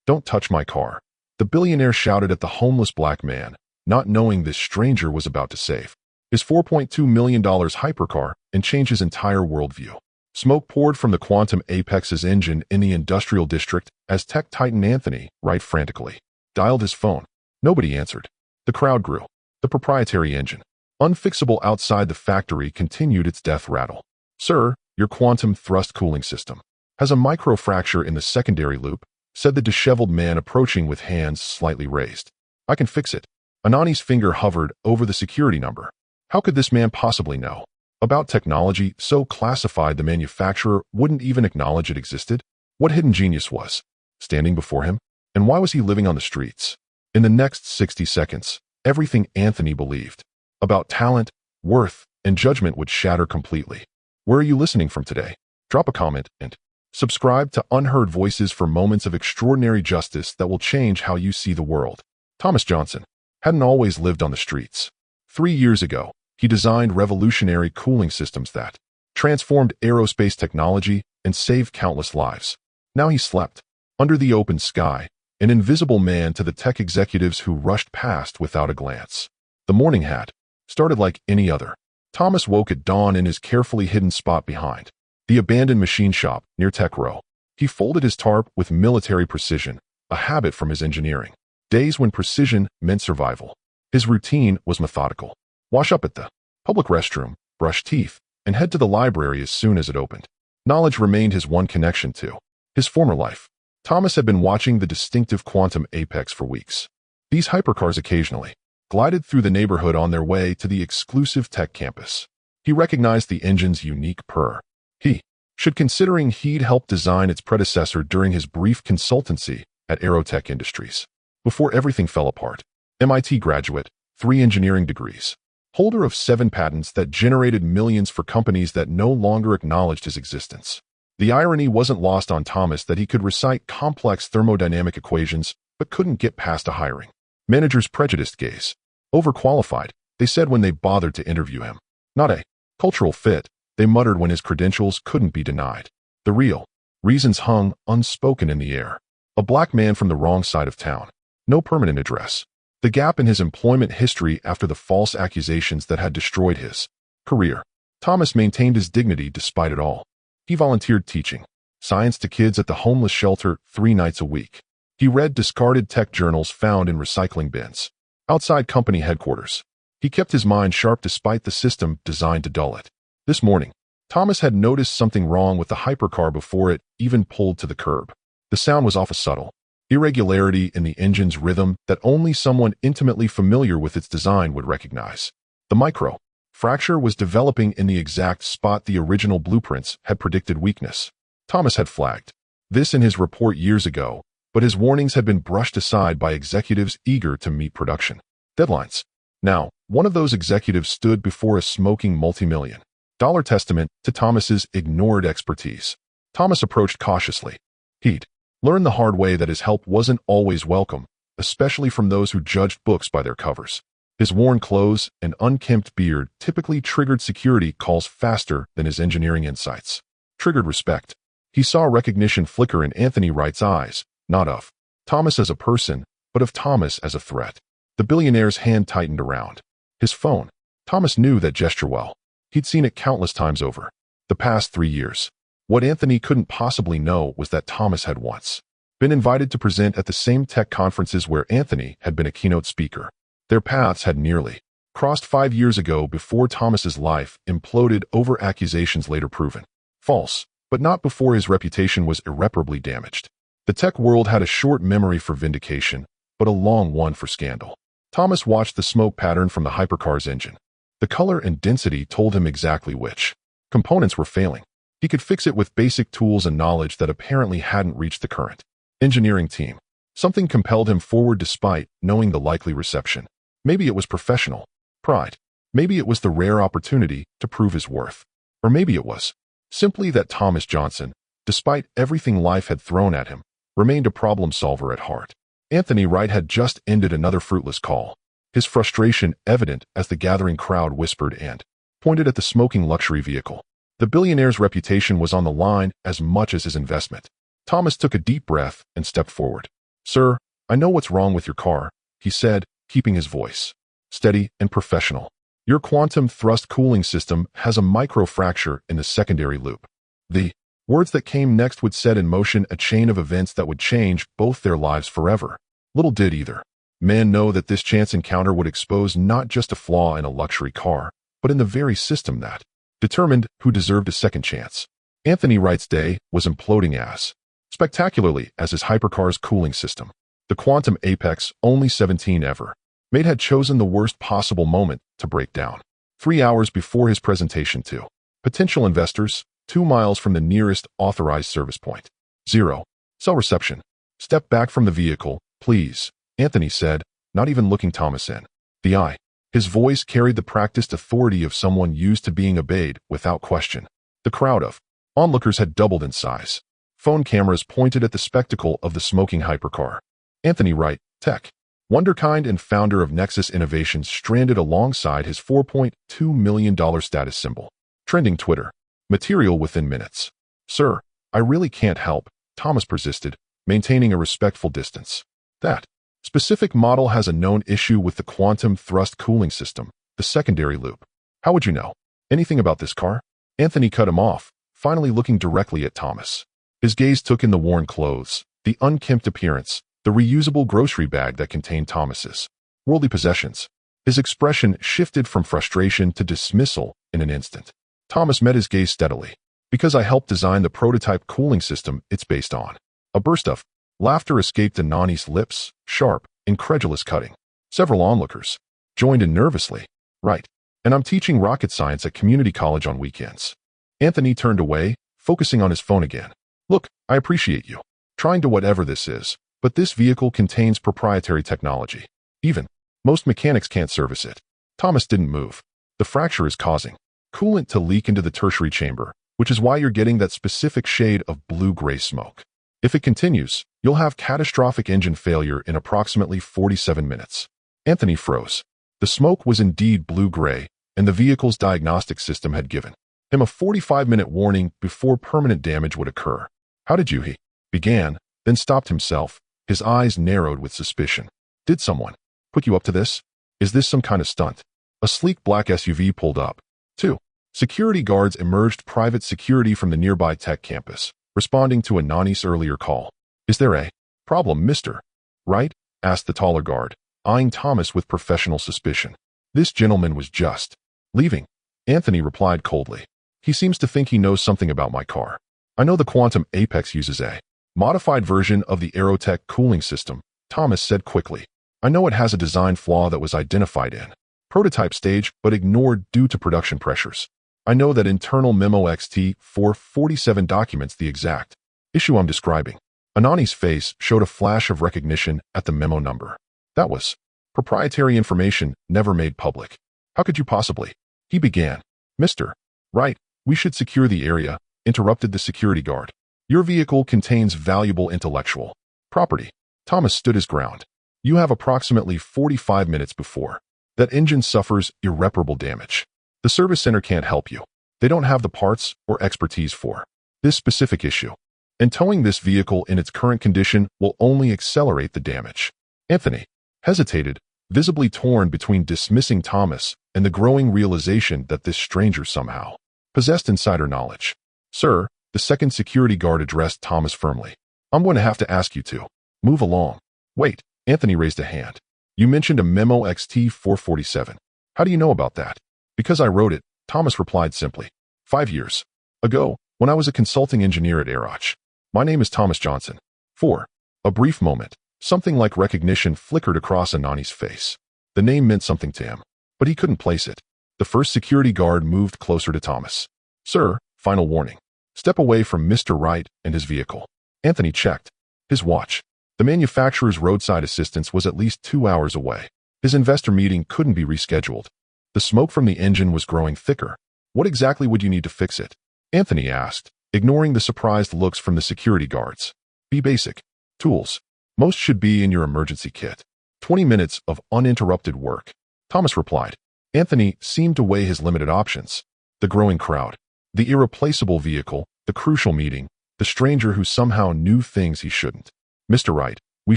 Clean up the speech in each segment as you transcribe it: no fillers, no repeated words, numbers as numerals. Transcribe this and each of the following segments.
"Don't touch my car," the billionaire shouted at the homeless black man, not knowing this stranger was about to save his $4.2 million hypercar and change his entire worldview. Smoke poured from the Quantum Apex's engine in the industrial district as tech titan Anthony Wright frantically dialed his phone. Nobody answered. The crowd grew. The proprietary engine, unfixable outside the factory, continued its death rattle. "Sir, your quantum thrust cooling system has a microfracture in the secondary loop," said the disheveled man approaching with hands slightly raised. "I can fix it." Anani's finger hovered over the security number. How could this man possibly know about technology so classified the manufacturer wouldn't even acknowledge it existed? What hidden genius was standing before him? And why was he living on the streets? In the next 60 seconds, everything Anthony believed about talent, worth, and judgment would shatter completely. Where are you listening from today? Drop a comment and subscribe to Unheard Voices for moments of extraordinary justice that will change how you see the world. Thomas Johnson hadn't always lived on the streets. 3 years ago, he designed revolutionary cooling systems that transformed aerospace technology and saved countless lives. Now he slept under the open sky, an invisible man to the tech executives who rushed past without a glance. The morning had started like any other. Thomas woke at dawn in his carefully hidden spot behind the abandoned machine shop near Tech Row. He folded his tarp with military precision, a habit from his engineering days when precision meant survival. His routine was methodical. Wash up at the public restroom, brush teeth, and head to the library as soon as it opened. Knowledge remained his one connection to his former life. Thomas had been watching the distinctive Quantum Apex for weeks. These hypercars occasionally glided through the neighborhood on their way to the exclusive tech campus. He recognized the engine's unique purr. He should, considering he'd helped design its predecessor during his brief consultancy at Aerotech Industries. Before everything fell apart, MIT graduate, 3 engineering degrees, holder of 7 patents that generated millions for companies that no longer acknowledged his existence. The irony wasn't lost on Thomas that he could recite complex thermodynamic equations but couldn't get past a hiring manager's prejudiced gaze. Overqualified, they said when they bothered to interview him. Not a cultural fit, they muttered when his credentials couldn't be denied. The real reasons hung unspoken in the air. A black man from the wrong side of town. No permanent address. The gap in his employment history after the false accusations that had destroyed his career. Thomas maintained his dignity despite it all. He volunteered teaching science to kids at the homeless shelter 3 nights a week. He read discarded tech journals found in recycling bins outside company headquarters. He kept his mind sharp despite the system designed to dull it. This morning, Thomas had noticed something wrong with the hypercar before it even pulled to the curb. The sound was off, a subtle irregularity in the engine's rhythm that only someone intimately familiar with its design would recognize. The micro fracture was developing in the exact spot the original blueprints had predicted weakness. Thomas had flagged this in his report years ago, but his warnings had been brushed aside by executives eager to meet production deadlines. Now, one of those executives stood before a smoking multi-million-dollar testament to Thomas's ignored expertise. Thomas approached cautiously. He'd learned the hard way that his help wasn't always welcome, especially from those who judged books by their covers. His worn clothes and unkempt beard typically triggered security calls faster than his engineering insights. Triggered respect. He saw recognition flicker in Anthony Wright's eyes, not of Thomas as a person, but of Thomas as a threat. The billionaire's hand tightened around his phone. Thomas knew that gesture well. He'd seen it countless times over the past 3 years. What Anthony couldn't possibly know was that Thomas had once been invited to present at the same tech conferences where Anthony had been a keynote speaker. Their paths had nearly crossed 5 years ago before Thomas's life imploded over accusations later proven false, but not before his reputation was irreparably damaged. The tech world had a short memory for vindication, but a long one for scandal. Thomas watched the smoke pattern from the hypercar's engine. The color and density told him exactly which components were failing. He could fix it with basic tools and knowledge that apparently hadn't reached the current engineering team. Something compelled him forward despite knowing the likely reception. Maybe it was professional pride. Maybe it was the rare opportunity to prove his worth. Or maybe it was simply that Thomas Johnson, despite everything life had thrown at him, remained a problem solver at heart. Anthony Wright had just ended another fruitless call, his frustration evident as the gathering crowd whispered and pointed at the smoking luxury vehicle. The billionaire's reputation was on the line as much as his investment. Thomas took a deep breath and stepped forward. "Sir, I know what's wrong with your car," he said, keeping his voice steady and professional. "Your quantum thrust cooling system has a microfracture in the secondary loop." The words that came next would set in motion a chain of events that would change both their lives forever. Little did either man know that this chance encounter would expose not just a flaw in a luxury car, but in the very system that determined who deserved a second chance. Anthony Wright's day was imploding as spectacularly as his hypercar's cooling system. The quantum apex, only 17 ever made, had chosen the worst possible moment to break down. 3 hours before his presentation to potential investors, 2 miles from the nearest authorized service point. 0. Cell reception. "Step back from the vehicle, please," Anthony said, not even looking Thomas in the eye. His voice carried the practiced authority of someone used to being obeyed without question. The crowd of onlookers had doubled in size. Phone cameras pointed at the spectacle of the smoking hypercar. Anthony Wright, tech wonderkind and founder of Nexus Innovations, stranded alongside his $4.2 million status symbol. Trending Twitter material within minutes. "Sir, I really can't help," Thomas persisted, maintaining a respectful distance. "That specific model has a known issue with the quantum thrust cooling system, the secondary loop." "How would you know anything about this car?" Anthony cut him off, finally looking directly at Thomas. His gaze took in the worn clothes, the unkempt appearance, the reusable grocery bag that contained Thomas's worldly possessions. His expression shifted from frustration to dismissal in an instant. Thomas met his gaze steadily. "Because I helped design the prototype cooling system it's based on." A burst of laughter escaped Anani's lips, sharp, incredulous cutting. Several onlookers joined in nervously. "Right. And I'm teaching rocket science at community college on weekends." Anthony turned away, focusing on his phone again. "Look, I appreciate you trying to whatever this is, but this vehicle contains proprietary technology. Even most mechanics can't service it." Thomas didn't move. "The fracture is causing coolant to leak into the tertiary chamber, which is why you're getting that specific shade of blue-gray smoke. If it continues, you'll have catastrophic engine failure in approximately 47 minutes. Anthony froze. The smoke was indeed blue-gray, and the vehicle's diagnostic system had given him a 45-minute warning before permanent damage would occur. "How did you?" he began, then stopped himself, his eyes narrowed with suspicion. "Did someone put you up to this? Is this some kind of stunt?" A sleek black SUV pulled up. 2 security guards emerged, private security from the nearby tech campus, responding to Anani's earlier call. "Is there a problem, Mr. Wright?" asked the taller guard, eyeing Thomas with professional suspicion. "This gentleman was just leaving," Anthony replied coldly. "He seems to think he knows something about my car." "I know the Quantum Apex uses a modified version of the Aerotech cooling system," Thomas said quickly. "I know it has a design flaw that was identified in prototype stage but ignored due to production pressures. I know that internal memo XT 447 documents the exact issue I'm describing." Anani's face showed a flash of recognition at the memo number. "That was proprietary information never made public. How could you possibly?" he began. "Mr. Wright, we should secure the area," interrupted the security guard. "Your vehicle contains valuable intellectual property." Thomas stood his ground. "You have approximately 45 minutes before that engine suffers irreparable damage. The service center can't help you. They don't have the parts or expertise for this specific issue. And towing this vehicle in its current condition will only accelerate the damage." Anthony hesitated, visibly torn between dismissing Thomas and the growing realization that this stranger somehow possessed insider knowledge. "Sir," the second security guard addressed Thomas firmly, "I'm going to have to ask you to move along." "Wait," Anthony raised a hand. "You mentioned a memo XT 447. How do you know about that?" "Because I wrote it," Thomas replied simply. 5 years ago, when I was a consulting engineer at Aeroch. My name is Thomas Johnson." For a brief moment, something like recognition flickered across Anani's face. The name meant something to him, but he couldn't place it. The first security guard moved closer to Thomas. "Sir, final warning. Step away from Mr. Wright and his vehicle." Anthony checked his watch. The manufacturer's roadside assistance was at least 2 hours away. His investor meeting couldn't be rescheduled. The smoke from the engine was growing thicker. "What exactly would you need to fix it?" Anthony asked, ignoring the surprised looks from the security guards. "Be basic. Tools. Most should be in your emergency kit. 20 minutes of uninterrupted work," Thomas replied. Anthony seemed to weigh his limited options. The growing crowd, the irreplaceable vehicle, the crucial meeting, the stranger who somehow knew things he shouldn't. "Mr. Wright, We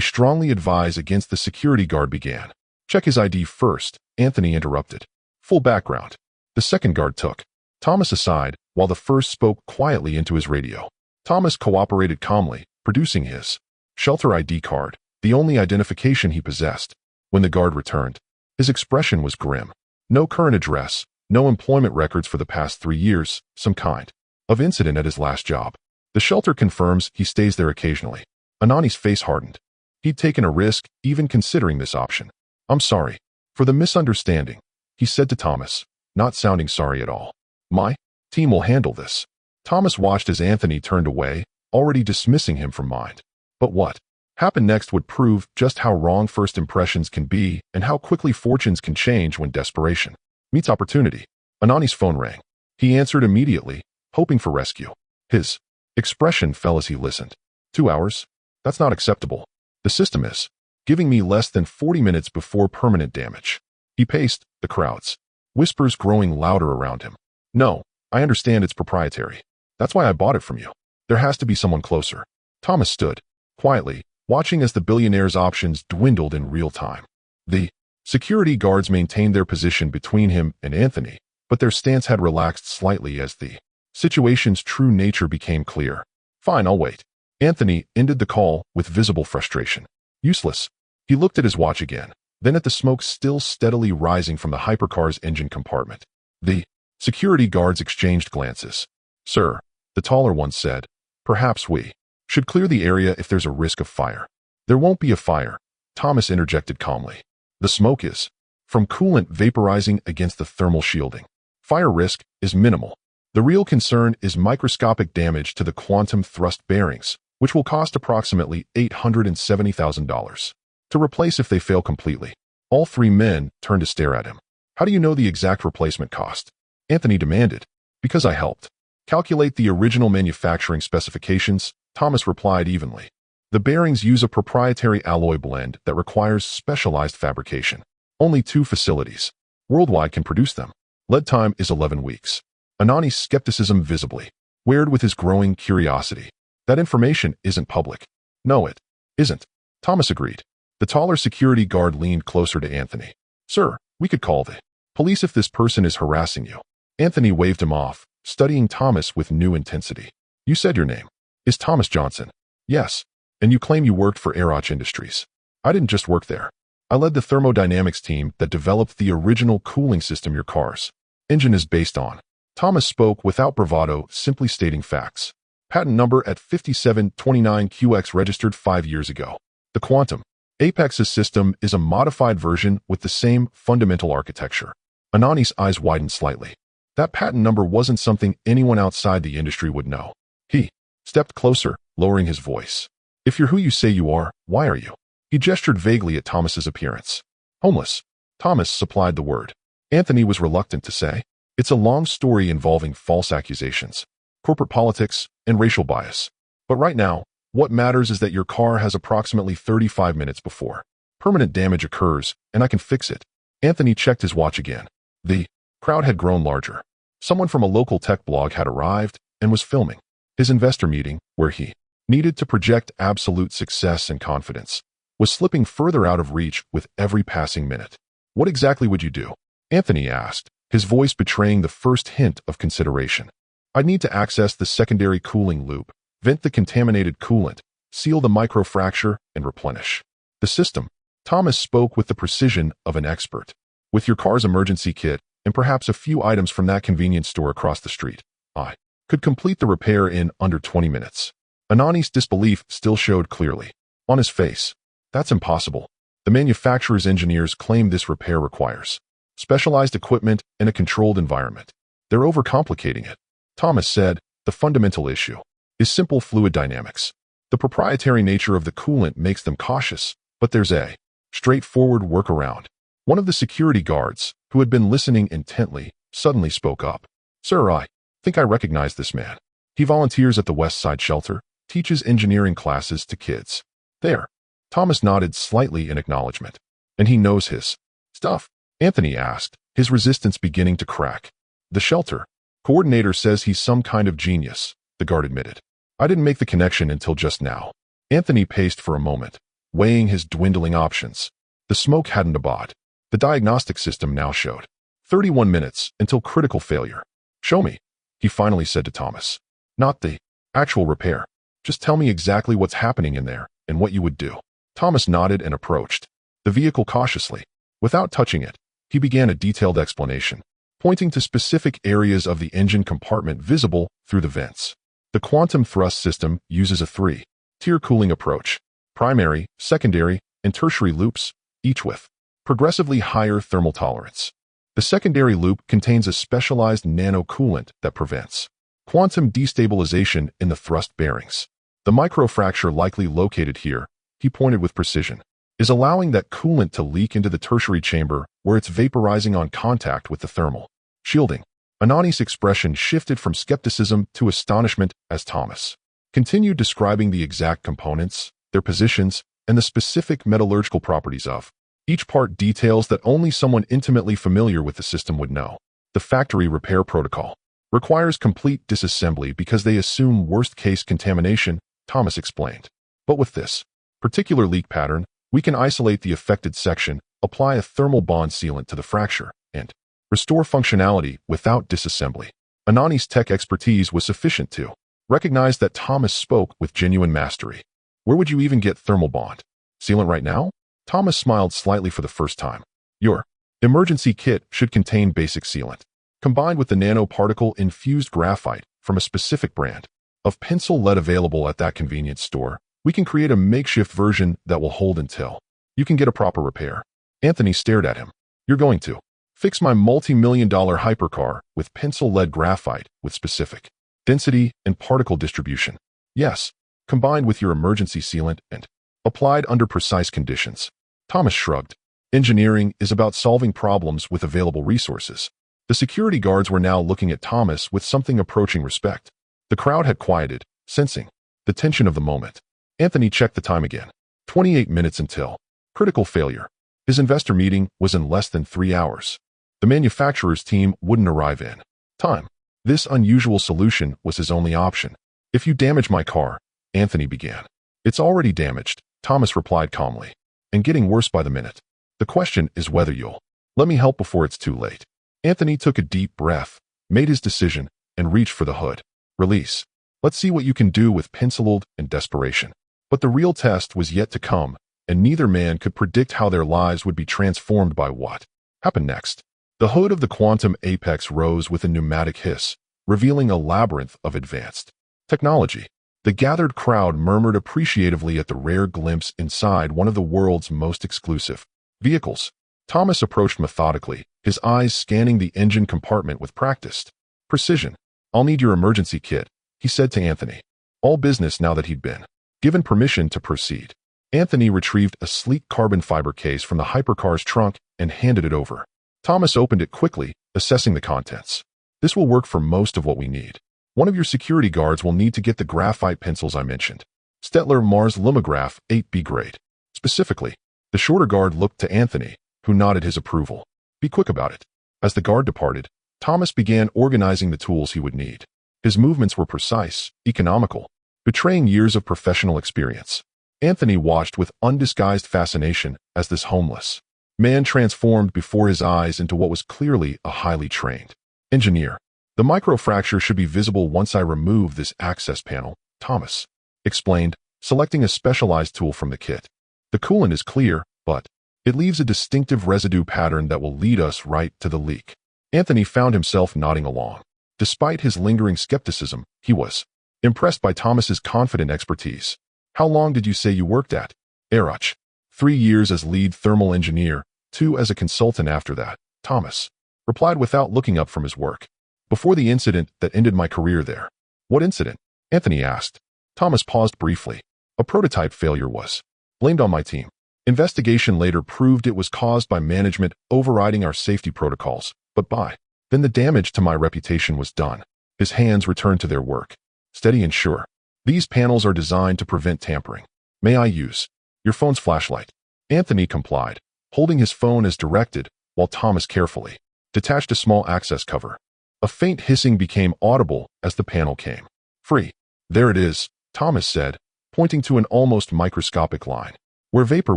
strongly advise against the security guard began. Check his ID first, Anthony interrupted. Full background. The second guard took Thomas aside, while the first spoke quietly into his radio. Thomas cooperated calmly, producing his shelter ID card, the only identification he possessed. When the guard returned, his expression was grim. No current address, no employment records for the past 3 years, some kind of incident at his last job. The shelter confirms he stays there occasionally. Anani's face hardened. He'd taken a risk, even considering this option. I'm sorry for the misunderstanding, he said to Thomas, not sounding sorry at all. My team will handle this. Thomas watched as Anthony turned away, already dismissing him from mind. But what happened next would prove just how wrong first impressions can be and how quickly fortunes can change when desperation meets opportunity. Anani's phone rang. He answered immediately, hoping for rescue. His expression fell as he listened. 2 hours? That's not acceptable. The system is giving me less than 40 minutes before permanent damage. He paced the crowds, whispers growing louder around him. No, I understand it's proprietary. That's why I bought it from you. There has to be someone closer. Thomas stood quietly, watching as the billionaire's options dwindled in real time. The security guards maintained their position between him and Anthony, but their stance had relaxed slightly as the situation's true nature became clear. Fine, I'll wait. Anthony ended the call with visible frustration. Useless. He looked at his watch again, then at the smoke still steadily rising from the hypercar's engine compartment. The security guards exchanged glances. Sir, the taller one said, perhaps we should clear the area if there's a risk of fire. There won't be a fire, Thomas interjected calmly. The smoke is from coolant vaporizing against the thermal shielding. Fire risk is minimal. The real concern is microscopic damage to the quantum thrust bearings, which will cost approximately $870,000 to replace if they fail completely. All 3 men turned to stare at him. How do you know the exact replacement cost? Anthony demanded. Because I helped calculate the original manufacturing specifications, Thomas replied evenly. The bearings use a proprietary alloy blend that requires specialized fabrication. Only 2 facilities worldwide can produce them. Lead time is 11 weeks. Anani's skepticism visibly weighed with his growing curiosity. That information isn't public. No, it isn't. Thomas agreed. The taller security guard leaned closer to Anthony. Sir, we could call the police if this person is harassing you. Anthony waved him off, studying Thomas with new intensity. You said your name is Thomas Johnson. Yes. And you claim you worked for Aeroch Industries. I didn't just work there. I led the thermodynamics team that developed the original cooling system your car's engine is based on. Thomas spoke without bravado, simply stating facts. Patent number at 5729QX registered 5 years ago. The Quantum Apex's system is a modified version with the same fundamental architecture. Anani's eyes widened slightly. That patent number wasn't something anyone outside the industry would know. He stepped closer, lowering his voice. If you're who you say you are, why are you? He gestured vaguely at Thomas's appearance. Homeless. Thomas supplied the word. Anthony was reluctant to say. It's a long story involving false accusations, corporate politics, and racial bias. But right now, what matters is that your car has approximately 35 minutes before permanent damage occurs, and I can fix it. Anthony checked his watch again. The crowd had grown larger. Someone from a local tech blog had arrived and was filming his investor meeting, where he needed to project absolute success and confidence, was slipping further out of reach with every passing minute. What exactly would you do? Anthony asked, his voice betraying the first hint of consideration. I'd need to access the secondary cooling loop, vent the contaminated coolant, seal the microfracture, and replenish the system. Thomas spoke with the precision of an expert. With your car's emergency kit and perhaps a few items from that convenience store across the street, I could complete the repair in under 20 minutes. Anani's disbelief still showed clearly on his face. That's impossible. The manufacturer's engineers claim this repair requires specialized equipment and a controlled environment. They're overcomplicating it. Thomas said, the fundamental issue is simple fluid dynamics. The proprietary nature of the coolant makes them cautious, but there's a straightforward workaround. One of the security guards, who had been listening intently, suddenly spoke up. Sir, I think I recognize this man. He volunteers at the West Side Shelter, teaches engineering classes to kids. There. Thomas nodded slightly in acknowledgement. And he knows his stuff? Anthony asked, his resistance beginning to crack. The shelter coordinator says he's some kind of genius, the guard admitted. I didn't make the connection until just now. Anthony paced for a moment. weighing his dwindling options. The smoke hadn't abated. The diagnostic system now showed 31 minutes until critical failure. "Show me," he finally said to Thomas. "Not the actual repair. Just tell me exactly what's happening in there and what you would do." Thomas nodded and approached the vehicle cautiously. Without touching it, he began a detailed explanation, pointing to specific areas of the engine compartment visible through the vents. The quantum thrust system uses a three-tier cooling approach: primary, secondary, and tertiary loops, each with progressively higher thermal tolerance. The secondary loop contains a specialized nano-coolant that prevents quantum destabilization in the thrust bearings. The microfracture likely located here, he pointed with precision, is allowing that coolant to leak into the tertiary chamber where it's vaporizing on contact with the thermal shielding. Anani's expression shifted from skepticism to astonishment as Thomas continued describing the exact components, their positions, and the specific metallurgical properties of each part, details that only someone intimately familiar with the system would know. The factory repair protocol requires complete disassembly because they assume worst-case contamination, Thomas explained. But with this particular leak pattern, we can isolate the affected section, apply a thermal bond sealant to the fracture, and restore functionality without disassembly. Anani's tech expertise was sufficient to recognize that Thomas spoke with genuine mastery. "Where would you even get thermal bond sealant right now?" Thomas smiled slightly for the first time. "Your emergency kit should contain basic sealant, combined with the nanoparticle-infused graphite from a specific brand of pencil lead available at that convenience store. We can create a makeshift version that will hold until you can get a proper repair." Anthony stared at him. "You're going to fix my multi-million-dollar hypercar with pencil lead graphite with specific density and particle distribution?" "Yes, combined with your emergency sealant and applied under precise conditions." Thomas shrugged. Engineering is about solving problems with available resources. The security guards were now looking at Thomas with something approaching respect. The crowd had quieted, sensing the tension of the moment. Anthony checked the time again. 28 minutes until critical failure. His investor meeting was in less than 3 hours. The manufacturer's team wouldn't arrive in time. This unusual solution was his only option. "If you damage my car," Anthony began. "It's already damaged," Thomas replied calmly, "and getting worse by the minute. The question is whether you'll let me help before it's too late." Anthony took a deep breath, made his decision, and reached for the hood. "Release. Let's see what you can do with penciled and desperation." But the real test was yet to come, and neither man could predict how their lives would be transformed by what happened next. The hood of the Quantum Apex rose with a pneumatic hiss, revealing a labyrinth of advanced technology. The gathered crowd murmured appreciatively at the rare glimpse inside one of the world's most exclusive vehicles. Thomas approached methodically, his eyes scanning the engine compartment with practiced precision. "I'll need your emergency kit," he said to Anthony. All business now that he'd been given permission to proceed. Anthony retrieved a sleek carbon fiber case from the hypercar's trunk and handed it over. Thomas opened it quickly, assessing the contents. "This will work for most of what we need. One of your security guards will need to get the graphite pencils I mentioned. Stettler Mars Lumograph 8B grade. Specifically." The shorter guard looked to Anthony, who nodded his approval. "Be quick about it." As the guard departed, Thomas began organizing the tools he would need. His movements were precise, economical, betraying years of professional experience. Anthony watched with undisguised fascination as this homeless man transformed before his eyes into what was clearly a highly trained engineer. "The microfracture should be visible once I remove this access panel," Thomas explained, selecting a specialized tool from the kit. "The coolant is clear, but it leaves a distinctive residue pattern that will lead us right to the leak." Anthony found himself nodding along. Despite his lingering skepticism, he was impressed by Thomas's confident expertise. "How long did you say you worked at Aeroch?" 3 years as lead thermal engineer, 2 as a consultant after that," Thomas replied without looking up from his work. "Before the incident that ended my career there." "What incident?" Anthony asked. Thomas paused briefly. "A prototype failure was blamed on my team. Investigation later proved it was caused by management overriding our safety protocols, but by then the damage to my reputation was done." His hands returned to their work. "Steady and sure. These panels are designed to prevent tampering. May I use your phone's flashlight?" Anthony complied, holding his phone as directed, while Thomas carefully detached a small access cover. A faint hissing became audible as the panel came free. "There it is," Thomas said, pointing to an almost microscopic line. where vapor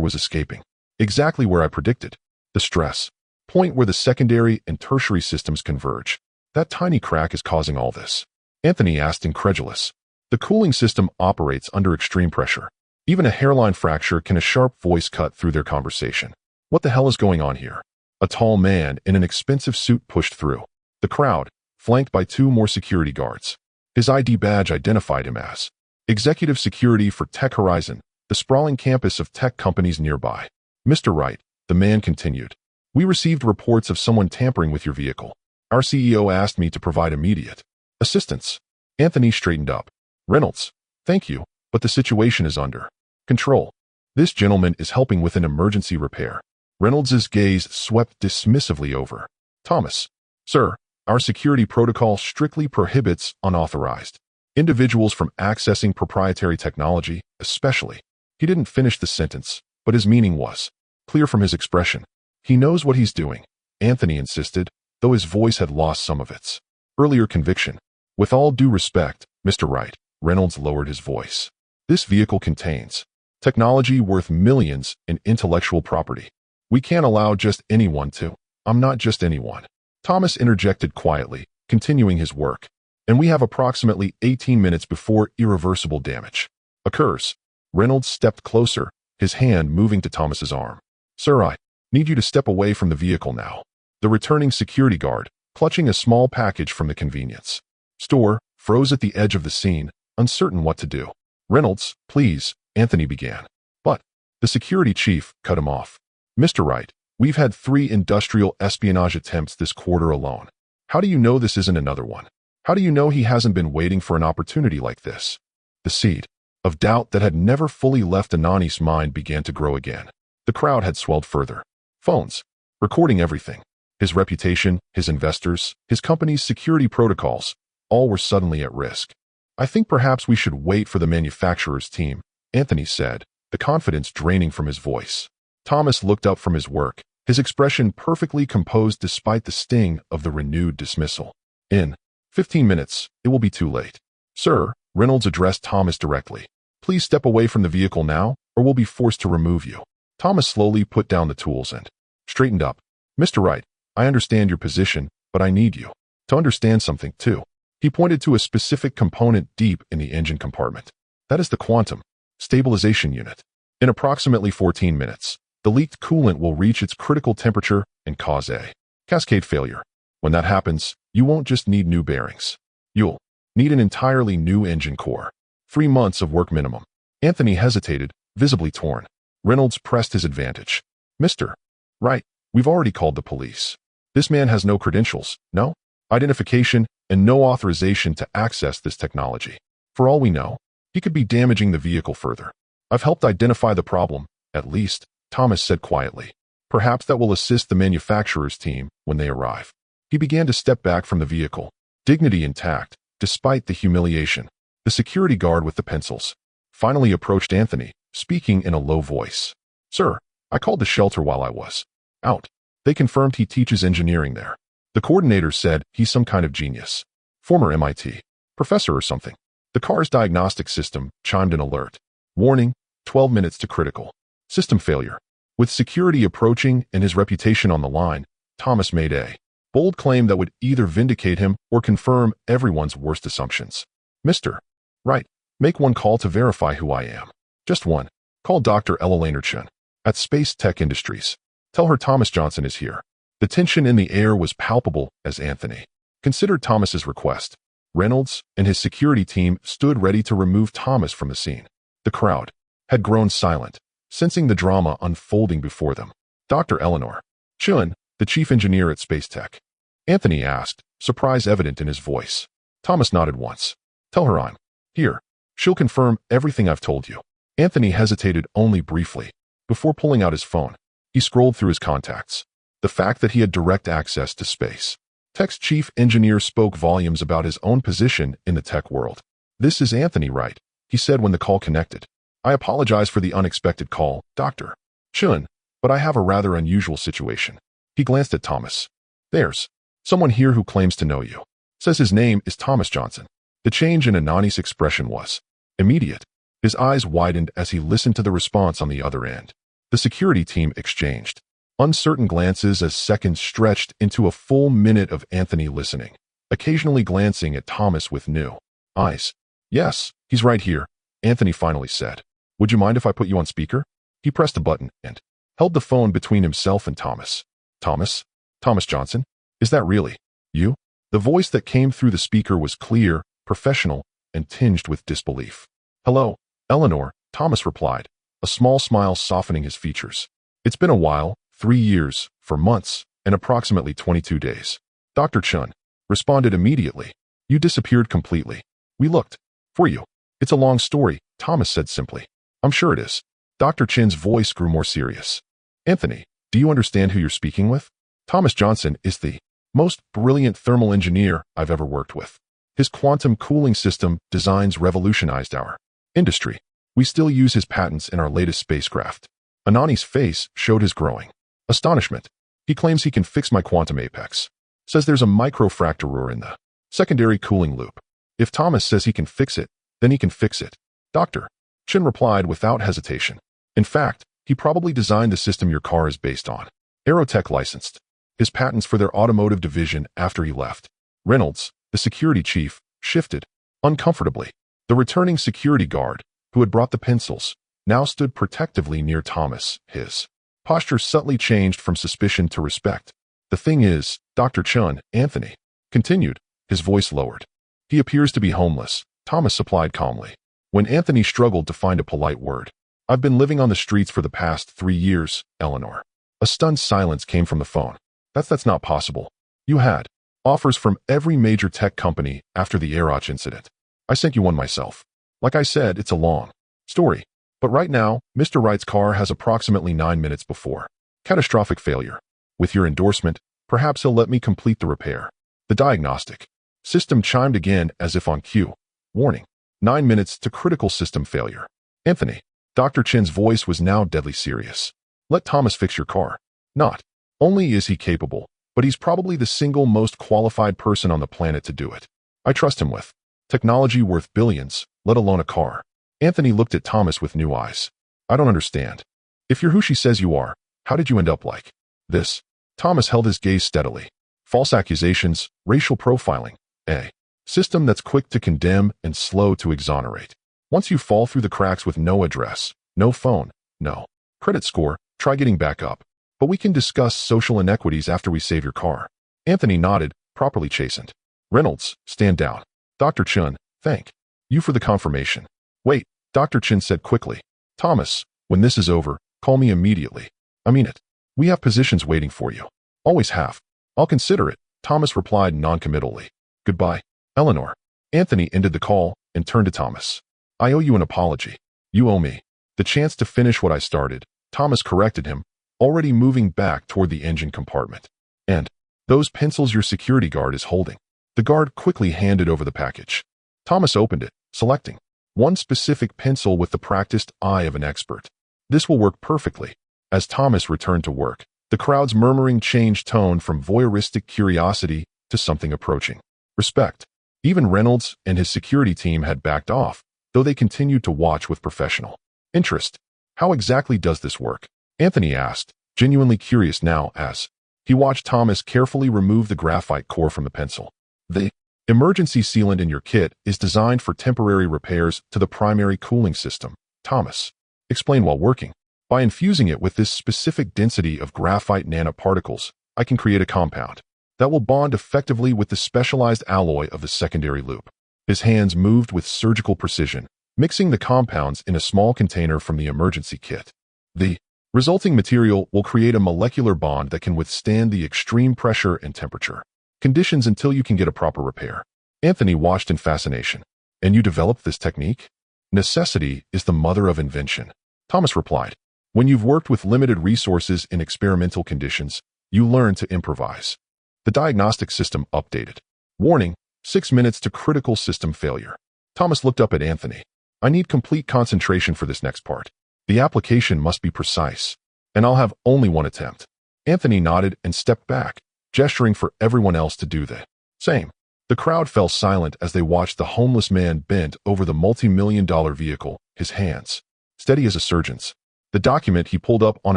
was escaping. Exactly where I predicted. The stress point where the secondary and tertiary systems converge. That tiny crack is causing all this. Anthony asked, incredulous. The cooling system operates under extreme pressure. Even a hairline fracture can a sharp voice cut through their conversation. What the hell is going on here? A tall man in an expensive suit pushed through the crowd, flanked by two more security guards. His ID badge identified him as Executive Security for Tech Horizon, the sprawling campus of tech companies nearby. Mr. Wright, the man continued, we received reports of someone tampering with your vehicle. Our CEO asked me to provide immediate assistance. Anthony straightened up. Reynolds, thank you, but the situation is under control. This gentleman is helping with an emergency repair. Reynolds's gaze swept dismissively over Thomas. Sir, our security protocol strictly prohibits unauthorized individuals from accessing proprietary technology, especially. He didn't finish the sentence, but his meaning was clear from his expression. He knows what he's doing, Anthony insisted, though his voice had lost some of its earlier conviction. With all due respect, Mr. Wright, Reynolds lowered his voice. This vehicle contains technology worth millions in intellectual property. We can't allow just anyone to. I'm not just anyone. Thomas interjected quietly, continuing his work. And we have approximately 18 minutes before irreversible damage occurs. Reynolds stepped closer, his hand moving to Thomas's arm. Sir, I need you to step away from the vehicle now. The returning security guard, clutching a small package from the convenience store, froze at the edge of the scene, uncertain what to do. Reynolds, please, Anthony began. But the security chief cut him off. Mr. Wright, we've had 3 industrial espionage attempts this quarter alone. How do you know this isn't another one? How do you know he hasn't been waiting for an opportunity like this? The seed of doubt that had never fully left Anani's mind began to grow again. The crowd had swelled further. Phones, recording everything. His reputation, his investors, his company's security protocols, all were suddenly at risk. I think perhaps we should wait for the manufacturer's team, Anthony said, the confidence draining from his voice. Thomas looked up from his work, his expression perfectly composed despite the sting of the renewed dismissal. In 15 minutes, it will be too late. Sir, Reynolds addressed Thomas directly. Please step away from the vehicle now, or we'll be forced to remove you. Thomas slowly put down the tools and straightened up. Mr. Wright, I understand your position, but I need you to understand something too. He pointed to a specific component deep in the engine compartment. That is the quantum stabilization unit. In approximately 14 minutes, the leaked coolant will reach its critical temperature and cause a cascade failure. When that happens, you won't just need new bearings. You'll need an entirely new engine core. 3 months of work minimum. Anthony hesitated, visibly torn. Reynolds pressed his advantage. Mr. Wright, we've already called the police. This man has no credentials, no identification, and no authorization to access this technology. For all we know, he could be damaging the vehicle further. I've helped identify the problem, at least, Thomas said quietly. Perhaps that will assist the manufacturer's team when they arrive. He began to step back from the vehicle, dignity intact, despite the humiliation. The security guard with the pencils finally approached Anthony, speaking in a low voice. Sir, I called the shelter while I was out. They confirmed he teaches engineering there. The coordinator said he's some kind of genius. Former MIT professor or something. The car's diagnostic system chimed an alert. Warning, 12 minutes to critical system failure. With security approaching and his reputation on the line, Thomas made a bold claim that would either vindicate him or confirm everyone's worst assumptions. Mr. Wright, make one call to verify who I am. Just one. Call Dr. Ella Lainertchen at Space Tech Industries. Tell her Thomas Johnson is here. The tension in the air was palpable as Anthony considered Thomas's request. Reynolds and his security team stood ready to remove Thomas from the scene. The crowd had grown silent, sensing the drama unfolding before them. Dr. Eleanor Chun, the chief engineer at Space Tech. Anthony asked, surprise evident in his voice. Thomas nodded once. Tell her I'm here. She'll confirm everything I've told you. Anthony hesitated only briefly. Before pulling out his phone, he scrolled through his contacts. The fact that he had direct access to Space Tech's chief engineer spoke volumes about his own position in the tech world. This is Anthony Wright, he said when the call connected. I apologize for the unexpected call, Dr. Chun, but I have a rather unusual situation. He glanced at Thomas. There's someone here who claims to know you. Says his name is Thomas Johnson. The change in Anani's expression was immediate. His eyes widened as he listened to the response on the other end. The security team exchanged uncertain glances as seconds stretched into a full minute of Anthony listening, occasionally glancing at Thomas with new eyes. "Yes, he's right here," Anthony finally said. "Would you mind if I put you on speaker?" He pressed a button and held the phone between himself and Thomas. "Thomas? Thomas Johnson? Is that really you?" The voice that came through the speaker was clear, professional, and tinged with disbelief. "Hello, Eleanor," Thomas replied, a small smile softening his features. "It's been a while, 3 years, 4 months, and approximately 22 days. Dr. Chun responded immediately. "You disappeared completely. We looked for you." "It's a long story," Thomas said simply. "I'm sure it is." Dr. Chin's voice grew more serious. "Anthony, do you understand who you're speaking with? Thomas Johnson is the most brilliant thermal engineer I've ever worked with. His quantum cooling system designs revolutionized our industry. We still use his patents in our latest spacecraft." Anani's face showed his growing astonishment. "He claims he can fix my quantum apex. Says there's a microfracture in the secondary cooling loop. If Thomas says he can fix it, then he can fix it." Dr. Chin replied without hesitation. "In fact, he probably designed the system your car is based on. Aerotech licensed his patents for their automotive division after he left." Reynolds, the security chief, shifted uncomfortably. The returning security guard, who had brought the pencils, now stood protectively near Thomas. His posture subtly changed from suspicion to respect. "The thing is, Dr. Chun," Anthony continued, his voice lowered. "He appears to be homeless," Thomas supplied calmly. When Anthony struggled to find a polite word, "I've been living on the streets for the past 3 years, Eleanor." A stunned silence came from the phone. That's not possible. You had offers from every major tech company after the Aeroch incident. I sent you one myself. Like I said, it's a long story. But right now, Mr. Wright's car has approximately 9 minutes before catastrophic failure. With your endorsement, perhaps he'll let me complete the repair." The diagnostic system chimed again as if on cue. "Warning. 9 minutes to critical system failure." "Anthony." Dr. Chin's voice was now deadly serious. "Let Thomas fix your car. Not only is he capable, but he's probably the single most qualified person on the planet to do it. I trust him with technology worth billions, let alone a car." Anthony looked at Thomas with new eyes. "I don't understand. If you're who she says you are, how did you end up like this?" Thomas held his gaze steadily. "False accusations, racial profiling, a system that's quick to condemn and slow to exonerate. Once you fall through the cracks with no address, no phone, no credit score, try getting back up. But we can discuss social inequities after we save your car." Anthony nodded, properly chastened. "Reynolds, stand down." "Dr. Chun, thank you for the confirmation." "Wait," Dr. Chin said quickly. "Thomas, when this is over, call me immediately. I mean it. We have positions waiting for you. Always have." "I'll consider it," Thomas replied noncommittally. "Goodbye, Eleanor." Anthony ended the call and turned to Thomas. "I owe you an apology. You owe me the chance to finish what I started." Thomas corrected him, already moving back toward the engine compartment. "And those pencils your security guard is holding." The guard quickly handed over the package. Thomas opened it, selecting one specific pencil with the practiced eye of an expert. "This will work perfectly." As Thomas returned to work, the crowd's murmuring changed tone from voyeuristic curiosity to something approaching respect. Even Reynolds and his security team had backed off, though they continued to watch with professional interest. "How exactly does this work?" Anthony asked, genuinely curious now as he watched Thomas carefully remove the graphite core from the pencil. "The emergency sealant in your kit is designed for temporary repairs to the primary cooling system," Thomas explained while working. "By infusing it with this specific density of graphite nanoparticles, I can create a compound that will bond effectively with the specialized alloy of the secondary loop." His hands moved with surgical precision, mixing the compounds in a small container from the emergency kit. The resulting material will create a molecular bond that can withstand the extreme pressure and temperature conditions until you can get a proper repair. Anthony watched in fascination. "And you developed this technique?" "Necessity is the mother of invention," Thomas replied. "When you've worked with limited resources in experimental conditions, you learn to improvise." The diagnostic system updated. "Warning, 6 minutes to critical system failure." Thomas looked up at Anthony. "I need complete concentration for this next part. The application must be precise, and I'll have only one attempt." Anthony nodded and stepped back, gesturing for everyone else to do the same. The crowd fell silent as they watched the homeless man bent over the multi-million-dollar vehicle, his hands steady as a surgeon's. The document he pulled up on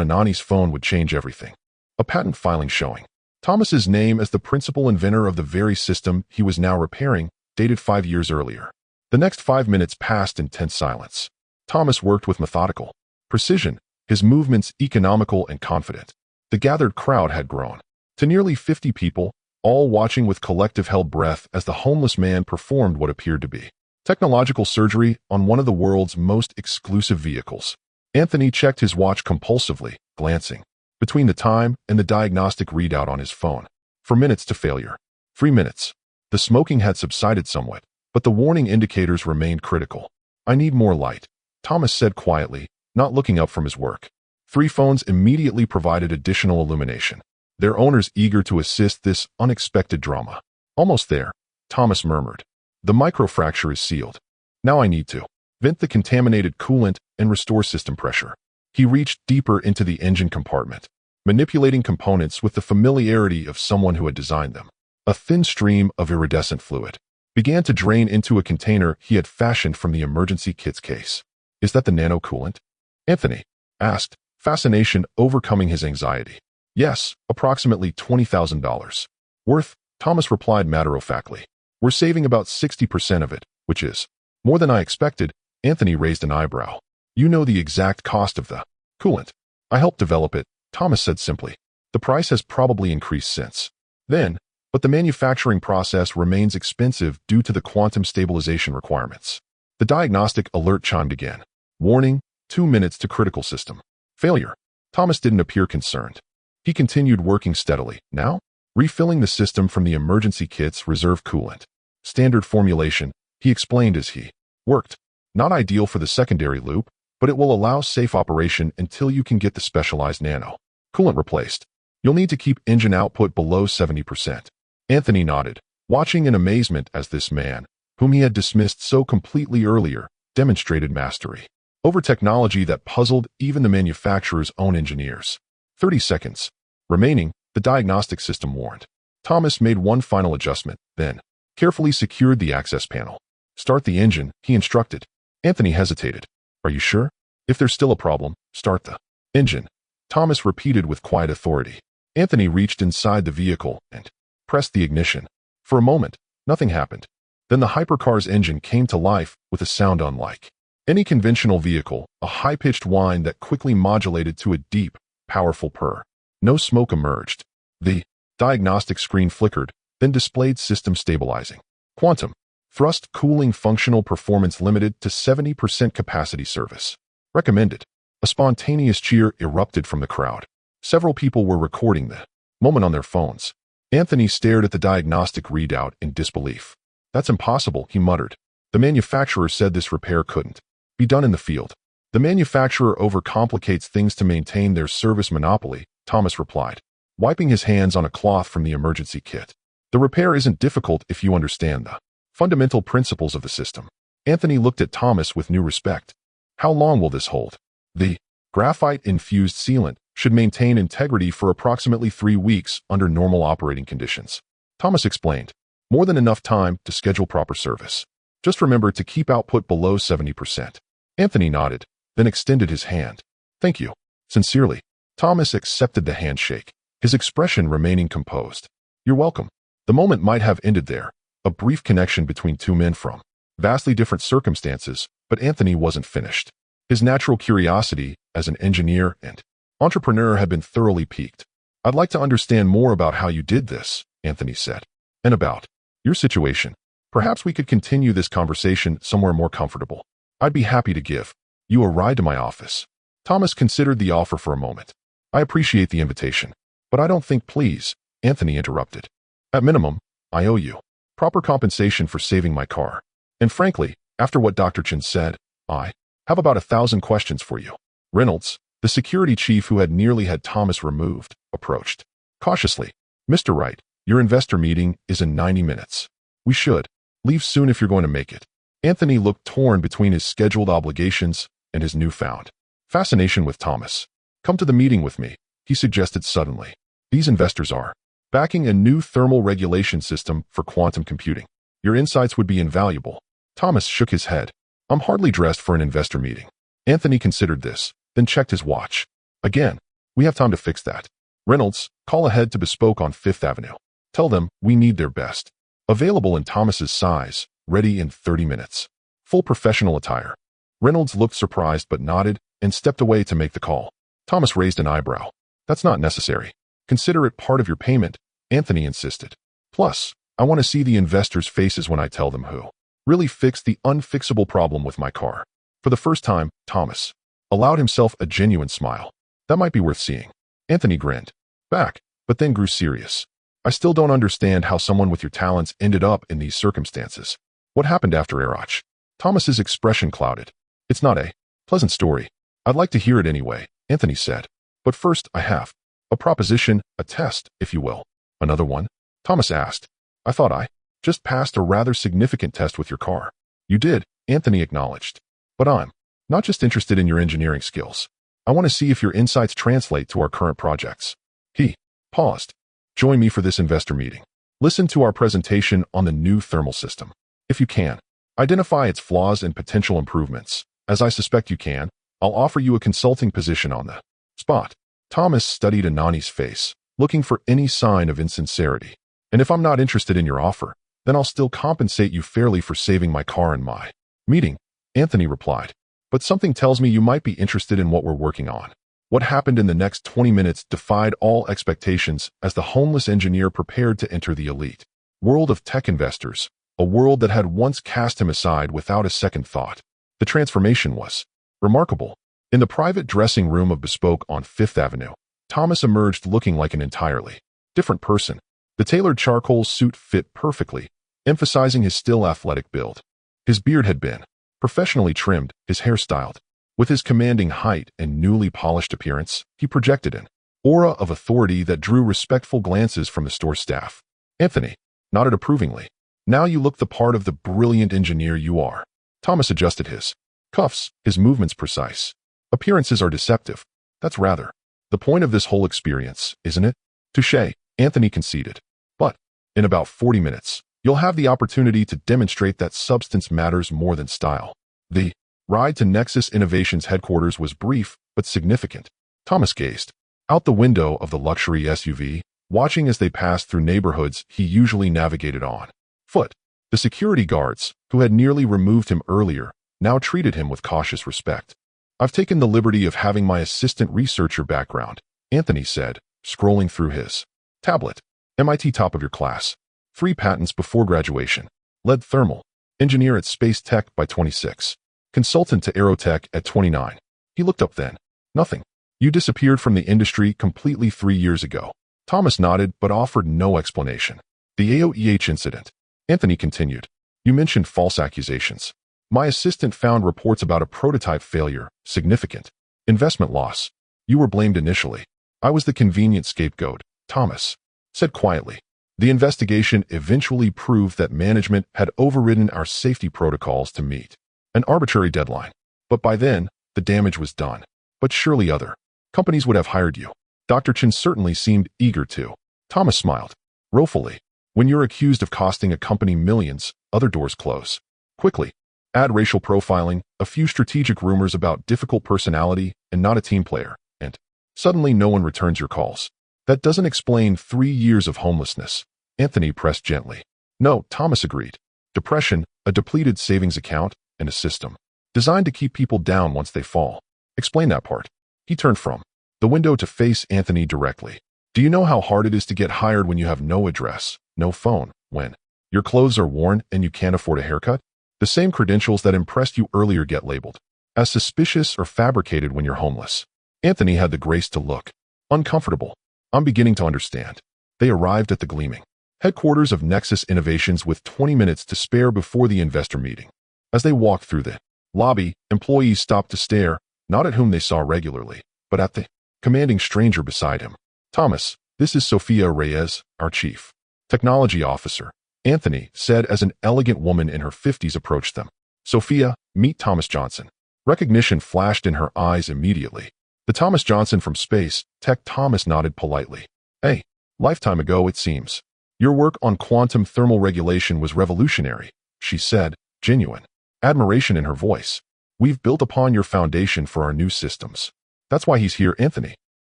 Anani's phone would change everything. A patent filing showing Thomas's name as the principal inventor of the very system he was now repairing, dated 5 years earlier. The next 5 minutes passed in tense silence. Thomas worked with methodical precision, his movements economical and confident. The gathered crowd had grown to nearly 50 people, all watching with collective held breath as the homeless man performed what appeared to be technological surgery on one of the world's most exclusive vehicles. Anthony checked his watch compulsively, glancing between the time and the diagnostic readout on his phone. 4 minutes to failure. 3 minutes. The smoking had subsided somewhat, but the warning indicators remained critical. I need more light, Thomas said quietly, not looking up from his work. 3 phones immediately provided additional illumination, their owners eager to assist this unexpected drama. Almost there, Thomas murmured. The microfracture is sealed. Now I need to vent the contaminated coolant and restore system pressure. He reached deeper into the engine compartment, manipulating components with the familiarity of someone who had designed them. A thin stream of iridescent fluid began to drain into a container he had fashioned from the emergency kit's case. Is that the nano coolant? Anthony asked, fascination overcoming his anxiety. Yes, approximately $20,000. Worth, Thomas replied matter-of-factly. We're saving about 60% of it, which is more than I expected. Anthony raised an eyebrow. You know the exact cost of the coolant. I helped develop it, Thomas said simply. The price has probably increased since then, but the manufacturing process remains expensive due to the quantum stabilization requirements. The diagnostic alert chimed again. Warning, 2 minutes to critical system failure. Thomas didn't appear concerned. He continued working steadily, now refilling the system from the emergency kit's reserve coolant. Standard formulation, he explained as he worked. Not ideal for the secondary loop, but it will allow safe operation until you can get the specialized nano coolant replaced. You'll need to keep engine output below 70%. Anthony nodded, watching in amazement as this man, whom he had dismissed so completely earlier, demonstrated mastery over technology that puzzled even the manufacturer's own engineers. 30 seconds remaining, the diagnostic system warned. Thomas made one final adjustment, then carefully secured the access panel. Start the engine, he instructed. Anthony hesitated. Are you sure? If there's still a problem, start the engine, Thomas repeated with quiet authority. Anthony reached inside the vehicle and pressed the ignition. For a moment, nothing happened. Then the hypercar's engine came to life with a sound unlike any conventional vehicle, a high-pitched whine that quickly modulated to a deep, powerful purr. No smoke emerged. The diagnostic screen flickered, then displayed system stabilizing. Quantum thrust cooling functional performance limited to 70% capacity service. Recommended. A spontaneous cheer erupted from the crowd. Several people were recording the moment on their phones. Anthony stared at the diagnostic readout in disbelief. That's impossible, he muttered. The manufacturer said this repair couldn't be done in the field. The manufacturer overcomplicates things to maintain their service monopoly, Thomas replied, wiping his hands on a cloth from the emergency kit. The repair isn't difficult if you understand the fundamental principles of the system. Anthony looked at Thomas with new respect. How long will this hold? The graphite-infused sealant should maintain integrity for approximately 3 weeks under normal operating conditions. Thomas explained. More than enough time to schedule proper service. Just remember to keep output below 70%. Anthony nodded, then extended his hand. Thank you. Sincerely. Thomas accepted the handshake, his expression remaining composed. You're welcome. The moment might have ended there, a brief connection between two men from vastly different circumstances, but Anthony wasn't finished. His natural curiosity as an engineer and entrepreneur had been thoroughly piqued. I'd like to understand more about how you did this, Anthony said, and about your situation. Perhaps we could continue this conversation somewhere more comfortable. I'd be happy to give you a ride to my office. Thomas considered the offer for a moment. I appreciate the invitation, but I don't think please, Anthony interrupted. At minimum, I owe you proper compensation for saving my car. And frankly, after what Dr. Chen said, I have about 1,000 questions for you. Reynolds, the security chief who had nearly had Thomas removed, approached. Cautiously, Mr. Wright, your investor meeting is in 90 minutes. We should leave soon if you're going to make it. Anthony looked torn between his scheduled obligations and his newfound fascination with Thomas. Come to the meeting with me, he suggested suddenly. These investors are backing a new thermal regulation system for quantum computing. Your insights would be invaluable. Thomas shook his head. I'm hardly dressed for an investor meeting. Anthony considered this, then checked his watch. Again, we have time to fix that. Reynolds, call ahead to Bespoke on Fifth Avenue. Tell them we need their best. Available in Thomas's size, ready in 30 minutes. Full professional attire. Reynolds looked surprised but nodded and stepped away to make the call. Thomas raised an eyebrow. That's not necessary. Consider it part of your payment, Anthony insisted. Plus, I want to see the investors' faces when I tell them who really fixed the unfixable problem with my car. For the first time, Thomas allowed himself a genuine smile. That might be worth seeing. Anthony grinned back, but then grew serious. I still don't understand how someone with your talents ended up in these circumstances. What happened after Arach? Thomas's expression clouded. It's not a pleasant story. I'd like to hear it anyway, Anthony said. But first, I have a proposition, a test, if you will. Another one? Thomas asked. I thought I just passed a rather significant test with your car. You did, Anthony acknowledged. But I'm not just interested in your engineering skills. I want to see if your insights translate to our current projects. He paused. Join me for this investor meeting. Listen to our presentation on the new thermal system. If you can, identify its flaws and potential improvements. As I suspect you can, I'll offer you a consulting position on the spot. Thomas studied Anani's face, looking for any sign of insincerity. And if I'm not interested in your offer, then I'll still compensate you fairly for saving my car and my meeting, Anthony replied. But something tells me you might be interested in what we're working on. What happened in the next 20 minutes defied all expectations as the homeless engineer prepared to enter the elite world of tech investors, a world that had once cast him aside without a second thought. The transformation was remarkable. In the private dressing room of Bespoke on Fifth Avenue, Thomas emerged looking like an entirely different person. The tailored charcoal suit fit perfectly, emphasizing his still athletic build. His beard had been professionally trimmed, his hair styled. With his commanding height and newly polished appearance, he projected an aura of authority that drew respectful glances from the store staff. Anthony nodded approvingly. Now you look the part of the brilliant engineer you are. Thomas adjusted his cuffs, his movements precise. Appearances are deceptive. That's rather the point of this whole experience, isn't it? Touché, Anthony conceded. But in about 40 minutes, you'll have the opportunity to demonstrate that substance matters more than style. The ride to Nexus Innovations headquarters was brief but significant. Thomas gazed out the window of the luxury SUV, watching as they passed through neighborhoods he usually navigated on foot. The security guards, who had nearly removed him earlier, now treated him with cautious respect. I've taken the liberty of having my assistant researcher background, Anthony said, scrolling through his tablet. MIT top of your class. 3 patents before graduation. Lead thermal. Engineer at Space Tech by 26. Consultant to Aerotech at 29. He looked up then. Nothing. You disappeared from the industry completely 3 years ago. Thomas nodded but offered no explanation. The AOEH incident. Anthony continued. You mentioned false accusations. My assistant found reports about a prototype failure, significant investment loss. You were blamed initially. I was the convenient scapegoat, Thomas said quietly. The investigation eventually proved that management had overridden our safety protocols to meet an arbitrary deadline. But by then, the damage was done. But surely other companies would have hired you. Dr. Chen certainly seemed eager to. Thomas smiled. Ruefully. When you're accused of costing a company millions, other doors close quickly. Add racial profiling, a few strategic rumors about difficult personality and not a team player, and suddenly no one returns your calls. That doesn't explain 3 years of homelessness. Anthony pressed gently. No, Thomas agreed. Depression, a depleted savings account, and a system designed to keep people down once they fall. Explain that part. He turned from the window to face Anthony directly. Do you know how hard it is to get hired when you have no address, no phone, when your clothes are worn and you can't afford a haircut? The same credentials that impressed you earlier get labeled as suspicious or fabricated when you're homeless. Anthony had the grace to look uncomfortable. I'm beginning to understand. They arrived at the gleaming headquarters of Nexus Innovations with 20 minutes to spare before the investor meeting. As they walked through the lobby, employees stopped to stare, not at whom they saw regularly, but at the commanding stranger beside him. Thomas, this is Sophia Reyes, our chief technology officer, Anthony said as an elegant woman in her 50s approached them. Sophia, meet Thomas Johnson. Recognition flashed in her eyes immediately. The Thomas Johnson from Space Tech. Thomas nodded politely. Hey, lifetime ago it seems. Your work on quantum thermal regulation was revolutionary, she said, genuine. admiration in her voice. We've built upon your foundation for our new systems. That's why he's here, Anthony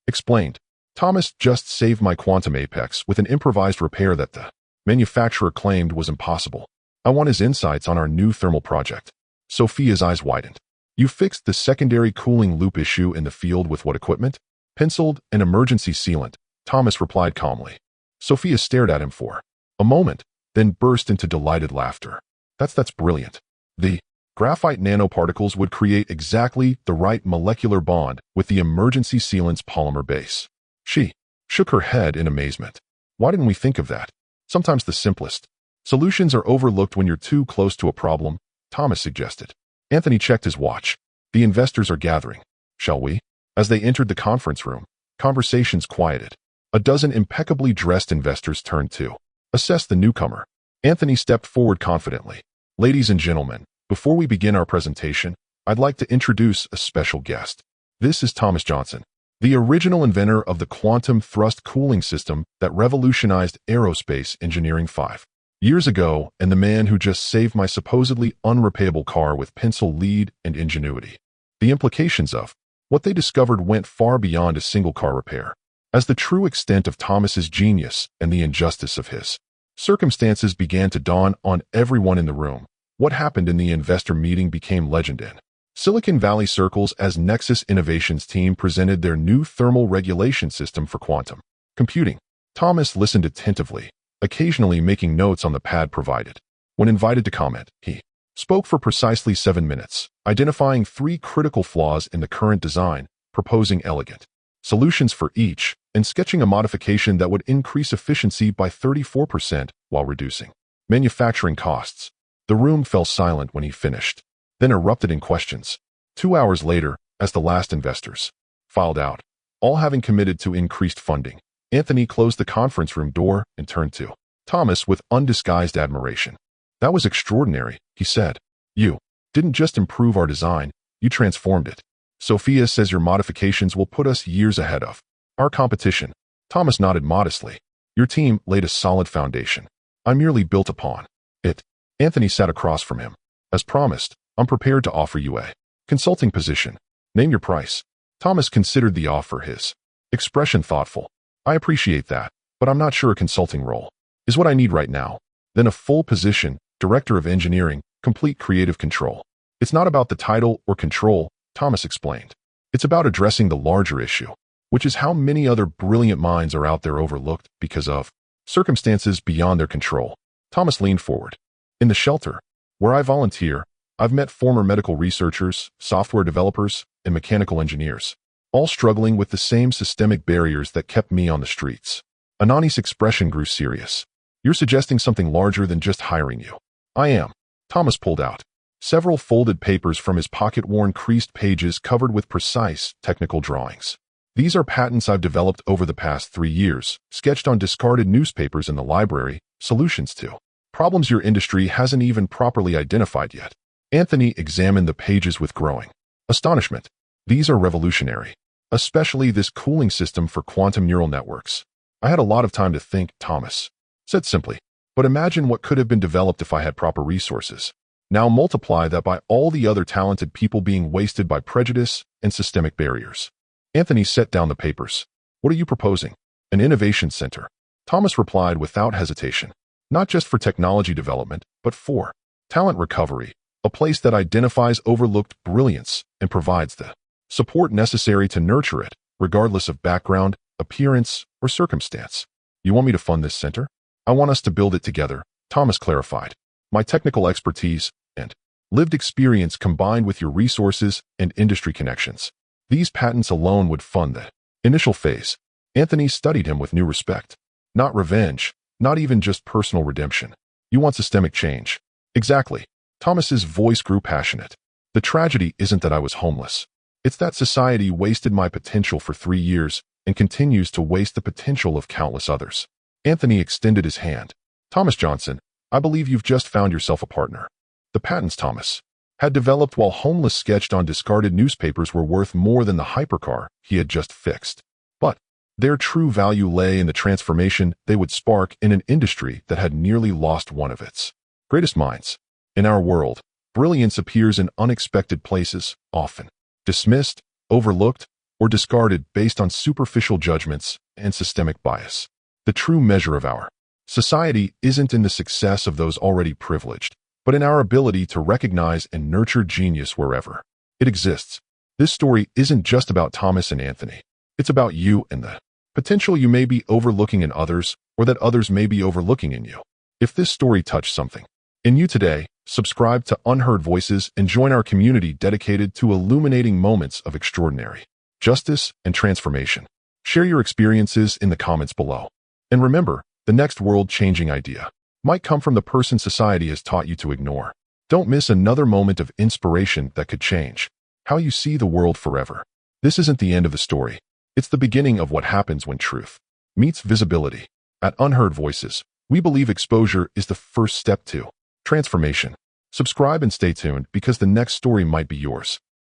explained. Thomas just saved my quantum apex with an improvised repair that the manufacturer claimed was impossible. I want his insights on our new thermal project. Sophia's eyes widened. You fixed the secondary cooling loop issue in the field with what equipment? Penciled and emergency sealant, Thomas replied calmly. Sophia stared at him for a moment, then burst into delighted laughter. That's brilliant. The graphite nanoparticles would create exactly the right molecular bond with the emergency sealant's polymer base. She shook her head in amazement. Why didn't we think of that? Sometimes the simplest solutions are overlooked when you're too close to a problem, Thomas suggested. Anthony checked his watch. The investors are gathering. Shall we? As they entered the conference room, conversations quieted. A dozen impeccably dressed investors turned to assess the newcomer. Anthony stepped forward confidently. Ladies and gentlemen, before we begin our presentation, I'd like to introduce a special guest. This is Thomas Johnson, the original inventor of the quantum thrust cooling system that revolutionized aerospace engineering 5 years ago, and the man who just saved my supposedly unrepayable car with pencil lead and ingenuity. The implications of what they discovered went far beyond a single car repair. As the true extent of Thomas's genius and the injustice of his circumstances began to dawn on everyone in the room, what happened in the investor meeting became legend in Silicon Valley circles as Nexus Innovations team presented their new thermal regulation system for quantum computing. Thomas listened attentively, occasionally making notes on the pad provided. When invited to comment, he spoke for precisely 7 minutes, identifying 3 critical flaws in the current design, proposing elegant solutions for each, and sketching a modification that would increase efficiency by 34% while reducing manufacturing costs. The room fell silent when he finished, then erupted in questions. 2 hours later, as the last investors filed out, all having committed to increased funding, Anthony closed the conference room door and turned to Thomas with undisguised admiration. That was extraordinary, he said. You didn't just improve our design, you transformed it. Sophia says your modifications will put us years ahead of our competition. Thomas nodded modestly. Your team laid a solid foundation. I merely built upon it. Anthony sat across from him. As promised, I'm prepared to offer you a consulting position. Name your price. Thomas considered the offer, his expression thoughtful. I appreciate that, but I'm not sure a consulting role is what I need right now. Then a full position, Director of Engineering, complete creative control. It's not about the title or control, Thomas explained. It's about addressing the larger issue, which is how many other brilliant minds are out there overlooked because of circumstances beyond their control. Thomas leaned forward. In the shelter, where I volunteer, I've met former medical researchers, software developers, and mechanical engineers, all struggling with the same systemic barriers that kept me on the streets. Anani's expression grew serious. You're suggesting something larger than just hiring you. I am. Thomas pulled out several folded papers from his pocket-worn creased pages covered with precise technical drawings. These are patents I've developed over the past 3 years, sketched on discarded newspapers in the library, solutions to problems your industry hasn't even properly identified yet. Anthony examined the pages with growing astonishment. These are revolutionary, especially this cooling system for quantum neural networks. I had a lot of time to think, Thomas said simply, but imagine what could have been developed if I had proper resources. Now multiply that by all the other talented people being wasted by prejudice and systemic barriers. Anthony set down the papers. What are you proposing? An innovation center. Thomas replied without hesitation. Not just for technology development, but for talent recovery, a place that identifies overlooked brilliance and provides the support necessary to nurture it, regardless of background, appearance, or circumstance. You want me to fund this center? I want us to build it together, Thomas clarified. My technical expertise and lived experience combined with your resources and industry connections. These patents alone would fund the initial phase. Anthony studied him with new respect. Not revenge, not even just personal redemption. You want systemic change. Exactly. Thomas's voice grew passionate. The tragedy isn't that I was homeless. It's that society wasted my potential for 3 years and continues to waste the potential of countless others. Anthony extended his hand. Thomas Johnson, I believe you've just found yourself a partner. The patents Thomas had developed while homeless sketched on discarded newspapers were worth more than the hypercar he had just fixed. But their true value lay in the transformation they would spark in an industry that had nearly lost one of its greatest minds. In our world, Brilliance appears in unexpected places, often dismissed, overlooked, or discarded based on superficial judgments and systemic bias. The true measure of our society isn't in the success of those already privileged, but in our ability to recognize and nurture genius wherever it exists. This story isn't just about Thomas and Anthony. It's about you and the potential you may be overlooking in others, or that others may be overlooking in you. If this story touched something in you today, subscribe to Unheard Voices and join our community dedicated to illuminating moments of extraordinary justice and transformation. Share your experiences in the comments below. And remember, the next world-changing idea might come from the person society has taught you to ignore. Don't miss another moment of inspiration that could change how you see the world forever. This isn't the end of the story. It's the beginning of what happens when truth meets visibility. At Unheard Voices, we believe exposure is the first step to transformation. Subscribe and stay tuned because the next story might be yours.